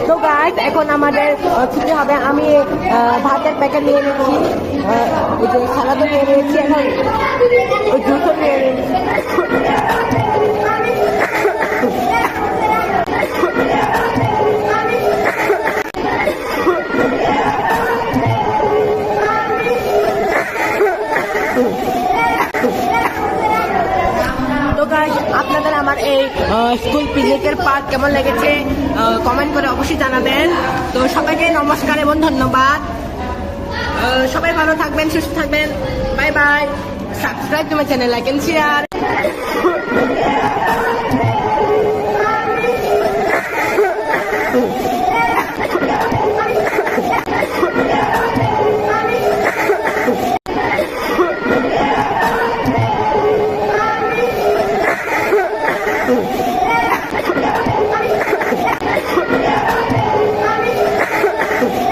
তো গাইস এখন আমাদের ছুটি হবে। আমি ভাতের প্যাকেট নিয়ে নিচ্ছি, ওই যে সালাদও নিয়ে নিয়েছি, এখন ওই জুসও নিয়ে নিচ্ছি। আপনাদের আমার এই স্কুল পিকনিকের পার্ক কেমন লেগেছে কমেন্ট করে অবশ্যই জানাবেন। তো সবাইকে নমস্কার এবং ধন্যবাদ। সবাই ভালো থাকবেন, সুস্থ থাকবেন। Bye bye. Subscribe to my channel, like and share.